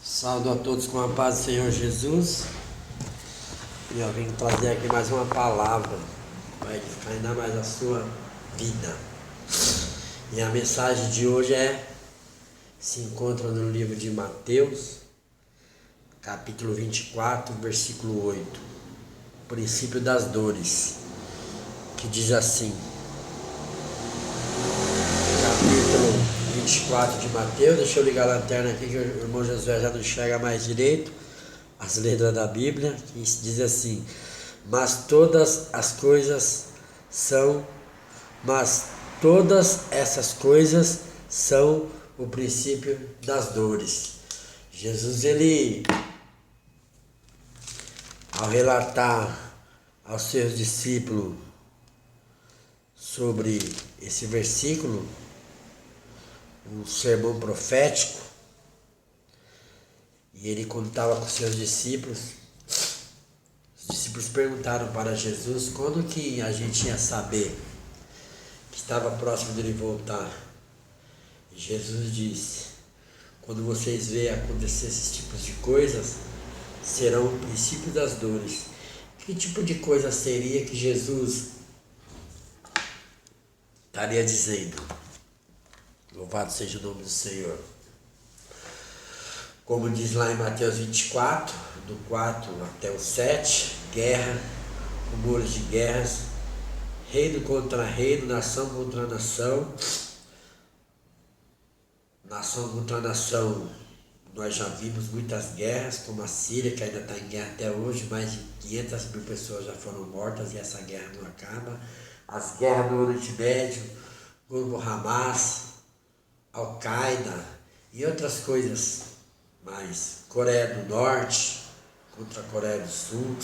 Saúdo a todos com a paz do Senhor Jesus. E eu vim trazer aqui mais uma palavra para edificar ainda mais a sua vida. E a mensagem de hoje se encontra no livro de Mateus, capítulo 24, versículo 8. O princípio das dores, que diz assim. Capítulo 24 de Mateus, deixa eu ligar a lanterna aqui que o irmão Josué já não enxerga mais direito as letras da Bíblia, que diz assim: todas essas coisas são o princípio das dores. Jesus, ele, ao relatar aos seus discípulos sobre esse versículo, um sermão profético, e ele contava com seus discípulos. Os discípulos perguntaram para Jesus quando que a gente ia saber que estava próximo dele voltar. E Jesus disse: quando vocês verem acontecer esses tipos de coisas, serão o princípio das dores. Que tipo de coisa seria que Jesus estaria dizendo? Louvado seja o nome do Senhor. Como diz lá em Mateus 24, do 4 até o 7, guerra, rumores de guerras, reino contra reino, nação contra nação. Nação contra nação, nós já vimos muitas guerras, como a Síria, que ainda está em guerra até hoje, mais de 500 mil pessoas já foram mortas e essa guerra não acaba. As guerras do Oriente Médio, grupo Hamas, Al-Qaeda e outras coisas mais. Coreia do Norte contra a Coreia do Sul.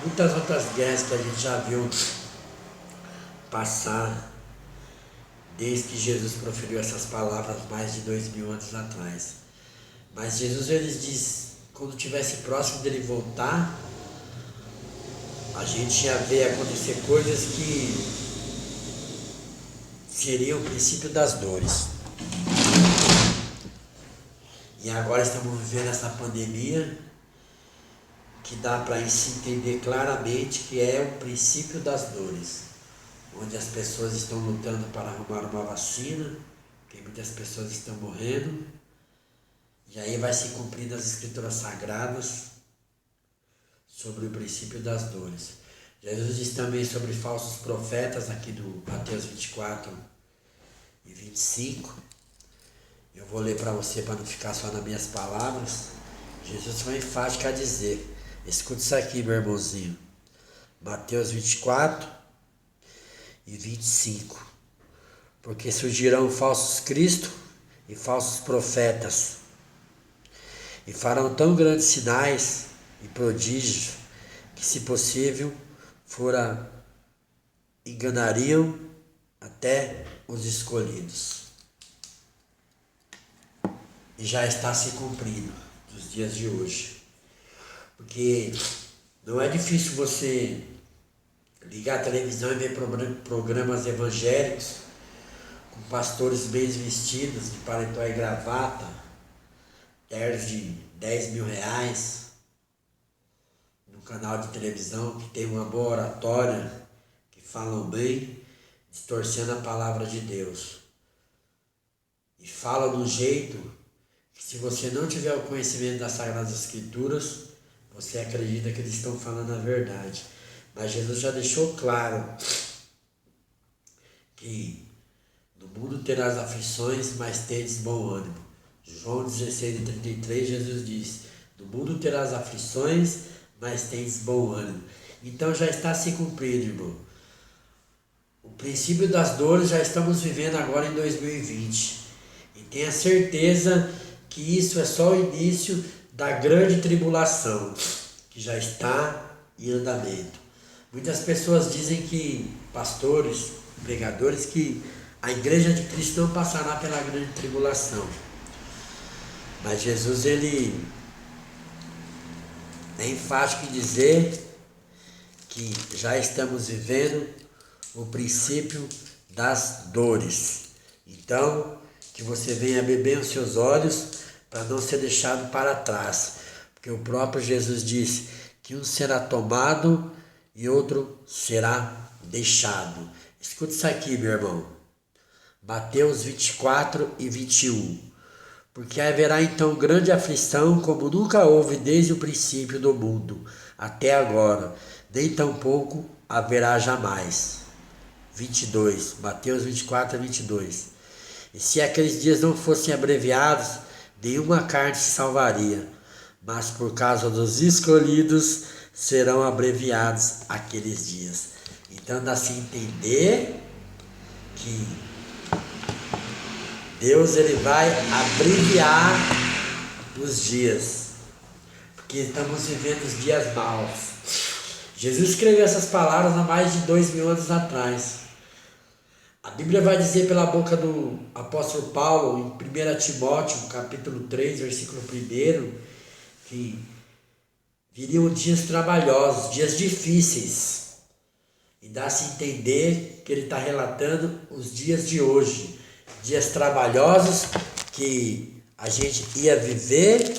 Muitas outras guerras que a gente já viu passar desde que Jesus proferiu essas palavras mais de 2000 anos atrás. Mas Jesus, ele diz, quando estivesse próximo dele voltar, a gente ia ver acontecer coisas que seria o princípio das dores. E agora estamos vivendo essa pandemia que dá para se entender claramente que é o princípio das dores, onde as pessoas estão lutando para arrumar uma vacina, porque muitas pessoas estão morrendo, e aí vai se cumprindo as escrituras sagradas sobre o princípio das dores. Jesus diz também sobre falsos profetas, aqui do Mateus 24 e 25. Eu vou ler para você para não ficar só nas minhas palavras. Jesus foi enfático a dizer, escuta isso aqui, meu irmãozinho. Mateus 24 e 25. Porque surgirão falsos cristos e falsos profetas, e farão tão grandes sinais e prodígios que, se possível, enganariam até os escolhidos. E já está se cumprindo nos dias de hoje. Porque não é difícil você ligar a televisão e ver programas evangélicos com pastores bem vestidos, de paletó e gravata, ternos de 10 mil reais, no canal de televisão que tem uma boa oratória, que falam bem, distorcendo a palavra de Deus. E falam de um jeito que, se você não tiver o conhecimento das Sagradas Escrituras, você acredita que eles estão falando a verdade. Mas Jesus já deixou claro que no mundo terás aflições, mas tendes bom ânimo. João 16:33, Jesus diz: no mundo terás aflições, mas tendes bom ânimo. Então já está se cumprindo, irmão. O princípio das dores já estamos vivendo agora em 2020. E tenha certeza que isso é só o início da grande tribulação, que já está em andamento. Muitas pessoas dizem que, pastores, pregadores, que a igreja de Cristo não passará pela grande tribulação. Mas Jesus, ele é enfático em dizer que já estamos vivendo o princípio das dores. Então, que você venha beber os seus olhos para não ser deixado para trás. Porque o próprio Jesus disse que um será tomado e outro será deixado. Escuta isso aqui, meu irmão. Mateus 24 e 21. Porque haverá então grande aflição, como nunca houve desde o princípio do mundo, até agora, nem tampouco haverá jamais. 22, Mateus 24 a 22. E se aqueles dias não fossem abreviados, nenhuma carne se salvaria, mas por causa dos escolhidos serão abreviados aqueles dias. Então dá se entender que Deus ele vai abreviar os dias, porque estamos vivendo os dias maus. Jesus escreveu essas palavras há mais de 2000 anos atrás. A Bíblia vai dizer pela boca do apóstolo Paulo, em 1 Timóteo, capítulo 3, versículo 1, que viriam dias trabalhosos, dias difíceis. E dá-se a entender que ele está relatando os dias de hoje, dias trabalhosos que a gente ia viver,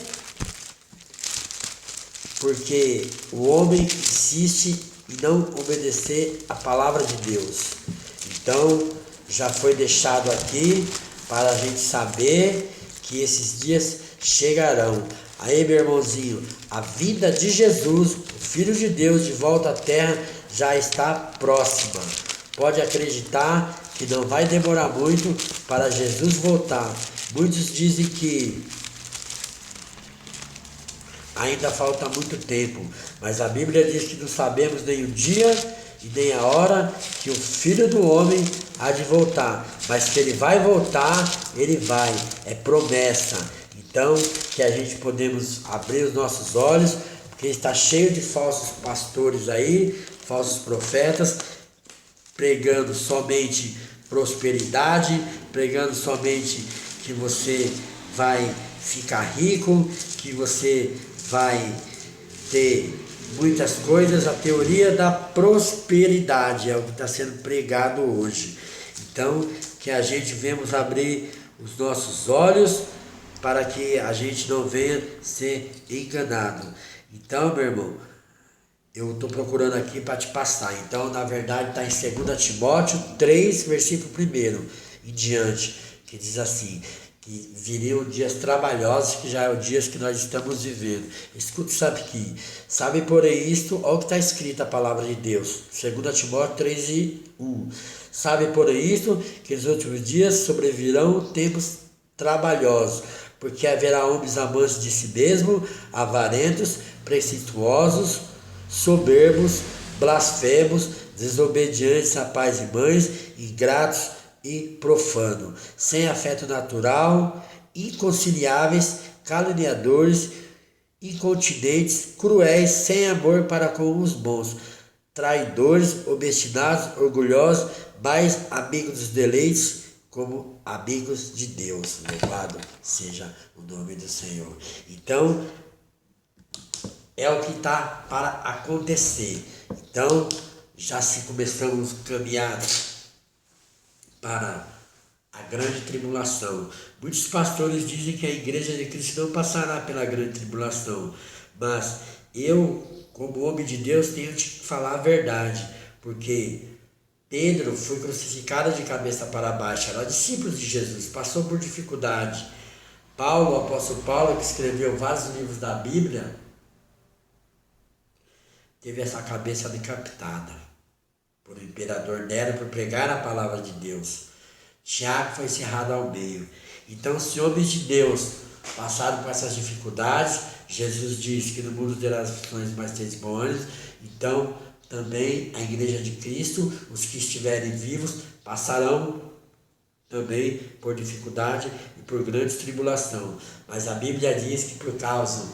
porque o homem insiste em não obedecer a palavra de Deus. Então, já foi deixado aqui para a gente saber que esses dias chegarão. Aí, meu irmãozinho, a vinda de Jesus, o Filho de Deus, de volta à terra, já está próxima. Pode acreditar que não vai demorar muito para Jesus voltar. Muitos dizem que ainda falta muito tempo, mas a Bíblia diz que não sabemos nem o dia e nem a hora que o Filho do Homem há de voltar, mas que ele vai voltar, ele vai, é promessa. Então, que a gente podemos abrir os nossos olhos, porque está cheio de falsos pastores aí, falsos profetas, pregando somente prosperidade, pregando somente que você vai ficar rico, que você vai ter muitas coisas. A teoria da prosperidade é o que está sendo pregado hoje. Então, que a gente venhamos abrir os nossos olhos para que a gente não venha ser enganado. Então, meu irmão, eu estou procurando aqui para te passar. Então, na verdade, está em 2 Timóteo 3, versículo 1 em diante, que diz assim: que viriam dias trabalhosos, que já é o dias que nós estamos vivendo. Escuta, sabe porém isto, olha o que está escrito a palavra de Deus, 2 Timóteo 3 e 1. Sabe porém isto, que nos últimos dias sobrevirão tempos trabalhosos, porque haverá homens amantes de si mesmo, avarentos, presuntuosos, soberbos, blasfemos, desobedientes a pais e mães, ingratos e profano, sem afeto natural, inconciliáveis, caluniadores, incontinentes, cruéis, sem amor para com os bons, traidores, obstinados, orgulhosos, mais amigos dos deleites como amigos de Deus. Louvado seja o nome do Senhor. Então, é o que está para acontecer. Então, já se começamos a caminhar para a grande tribulação. Muitos pastores dizem que a igreja de Cristo não passará pela grande tribulação, mas eu, como homem de Deus, tenho que falar a verdade, porque Pedro foi crucificado de cabeça para baixo, era discípulo de Jesus, passou por dificuldade. Paulo, o apóstolo Paulo, que escreveu vários livros da Bíblia, teve essa cabeça decapitada por o imperador Nero por pregar a palavra de Deus. Tiago foi encerrado ao meio. Então, se homens de Deus passaram por essas dificuldades, Jesus disse que no mundo terá aflições, mas tem bom ânimo. Então, também a igreja de Cristo, os que estiverem vivos, passarão também por dificuldade e por grande tribulação. Mas a Bíblia diz que por causa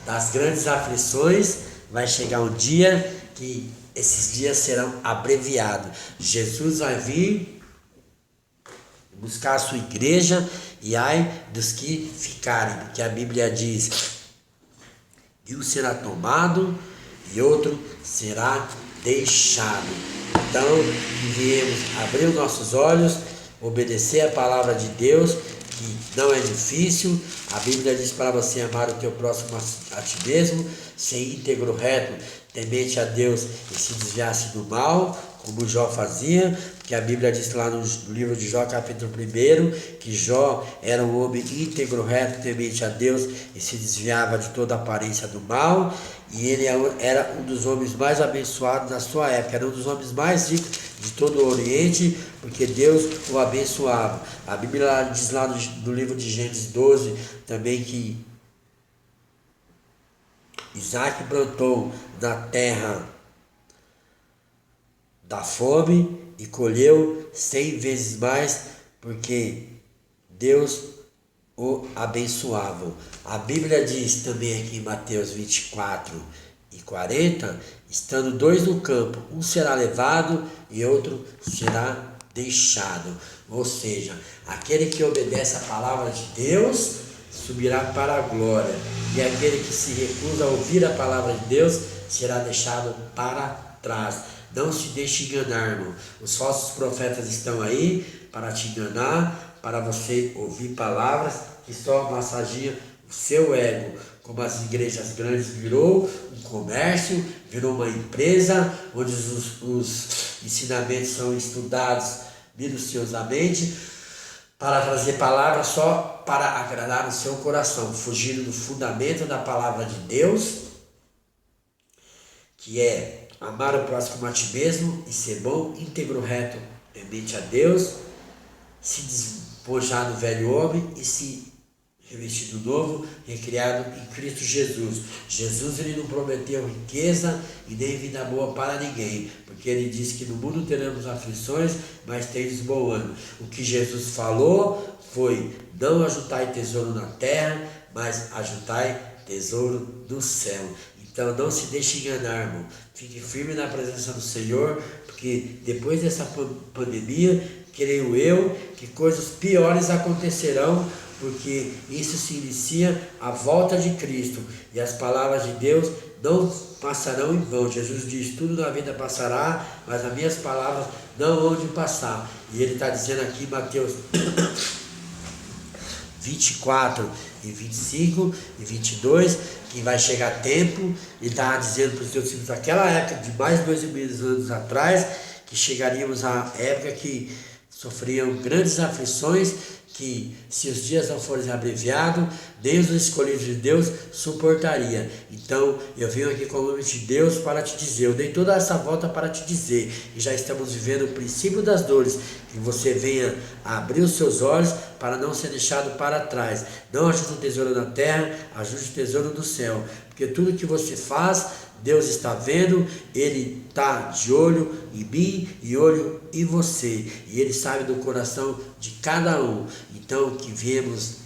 das grandes aflições, vai chegar um dia que esses dias serão abreviados. Jesus vai vir buscar a sua igreja, e ai dos que ficarem, porque a Bíblia diz que um será tomado e outro será deixado. Então, que viemos abrir os nossos olhos, obedecer a palavra de Deus, que não é difícil. A Bíblia diz para você amar o teu próximo a ti mesmo, ser íntegro, reto, temente a Deus e se desviasse do mal, como Jó fazia, porque a Bíblia diz lá no livro de Jó, capítulo 1, que Jó era um homem íntegro, reto, temente a Deus e se desviava de toda a aparência do mal, e ele era um dos homens mais abençoados da sua época, era um dos homens mais ricos de todo o Oriente, porque Deus o abençoava. A Bíblia diz lá no livro de Gênesis 12 também que Isaac plantou na terra da fome e colheu 100 vezes mais, porque Deus o abençoava. A Bíblia diz também aqui em Mateus 24:40, estando dois no campo, um será levado e outro será deixado. Ou seja, aquele que obedece a palavra de Deus subirá para a glória, e aquele que se recusa a ouvir a palavra de Deus será deixado para trás. Não se deixe enganar, irmão. Os falsos profetas estão aí para te enganar, para você ouvir palavras que só massageiam o seu ego. Como as igrejas grandes virou um comércio, virou uma empresa, onde os ensinamentos são estudados minuciosamente, para trazer palavras só para agradar o seu coração, fugindo do fundamento da palavra de Deus, que é amar o próximo a ti mesmo e ser bom, íntegro, reto, temente a Deus, se despojar do velho homem e se revestir do novo, recriado em Cristo Jesus. Jesus, ele não prometeu riqueza e nem vida boa para ninguém, porque ele disse que no mundo teremos aflições, mas tendes bom ânimo. O que Jesus falou foi: não ajuntai tesouro na terra, mas ajuntai tesouro no céu. Então não se deixe enganar, irmão. Fique firme na presença do Senhor, porque depois dessa pandemia, creio eu que coisas piores acontecerão, porque isso se inicia a volta de Cristo, e as palavras de Deus não passarão em vão. Jesus diz: tudo na vida passará, mas as minhas palavras não hão de passar. E ele está dizendo aqui em Mateus 24:25-22, que vai chegar tempo. Ele estava dizendo para os seus filhos naquela época, de mais de 2.000 anos atrás, que chegaríamos à época que sofriam grandes aflições, que se os dias não forem abreviados, nem os escolhidos de Deus suportaria. Então eu venho aqui com o nome de Deus para te dizer, eu dei toda essa volta para te dizer, e já estamos vivendo o princípio das dores, que você venha abrir os seus olhos para não ser deixado para trás. Não ajude o tesouro na terra, ajude o tesouro do céu, porque tudo que você faz, Deus está vendo, Ele está de olho em mim e olho em você, e Ele sabe do coração de cada um. Então que viemos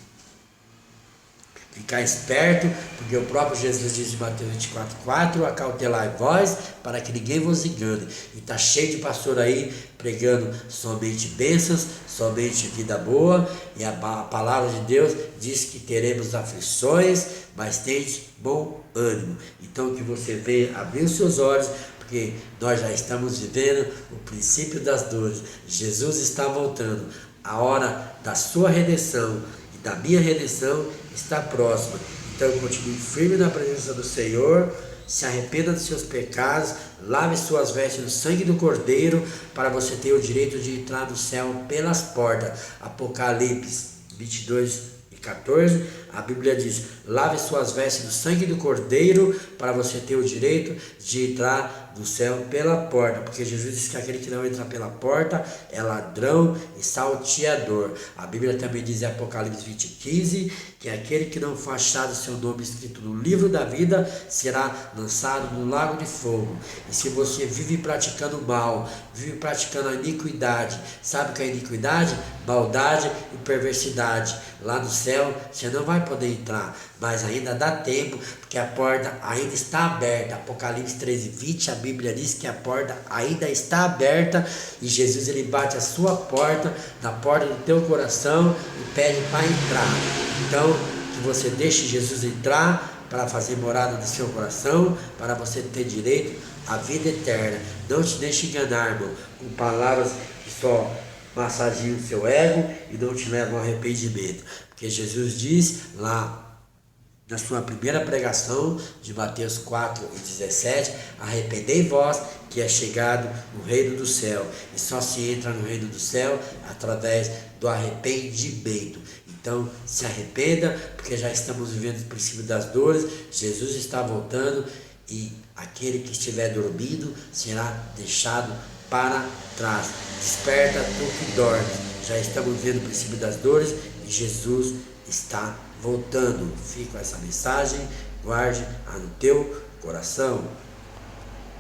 ficar esperto, porque o próprio Jesus diz em Mateus 24:4, acautelai vós, para que ninguém vos engane. E está cheio de pastor aí pregando somente bênçãos, somente vida boa, e a palavra de Deus diz que teremos aflições, mas tendes bom ânimo. Então que você venha abrir os seus olhos, porque nós já estamos vivendo o princípio das dores. Jesus está voltando. A hora da sua redenção e da minha redenção está próxima. Então continue firme na presença do Senhor, se arrependa dos seus pecados, lave suas vestes no sangue do Cordeiro, para você ter o direito de entrar no céu pelas portas. Apocalipse 22:14, a Bíblia diz: lave suas vestes no sangue do Cordeiro, para você ter o direito de entrar no céu pela porta, porque Jesus disse que aquele que não entra pela porta é ladrão e salteador. A Bíblia também diz em Apocalipse 20:15 que aquele que não for achado seu nome escrito no livro da vida será lançado no lago de fogo. E se você vive praticando mal, vive praticando a iniquidade, sabe o que é iniquidade? Maldade e perversidade. Lá no céu você não vai poder entrar, mas ainda dá tempo, porque a porta ainda está aberta. Apocalipse 13:20, a Bíblia diz que a porta ainda está aberta, e Jesus, ele bate a sua porta, na porta do teu coração, e pede para entrar. Então que você deixe Jesus entrar para fazer morada no seu coração, para você ter direito à vida eterna. Não te deixe enganar, irmão, com palavras que só massageia o seu ego e não te leva ao arrependimento. Porque Jesus diz lá na sua primeira pregação de Mateus 4:17, arrependei-vos que é chegado o reino do céu. E só se entra no reino do céu através do arrependimento. Então se arrependa, porque já estamos vivendo o princípio das dores. Jesus está voltando e aquele que estiver dormindo será deixado para trás. Desperta tu que dorme. Já estamos vivendo o princípio das dores e Jesus está voltando. Fica essa mensagem, guarde no teu coração.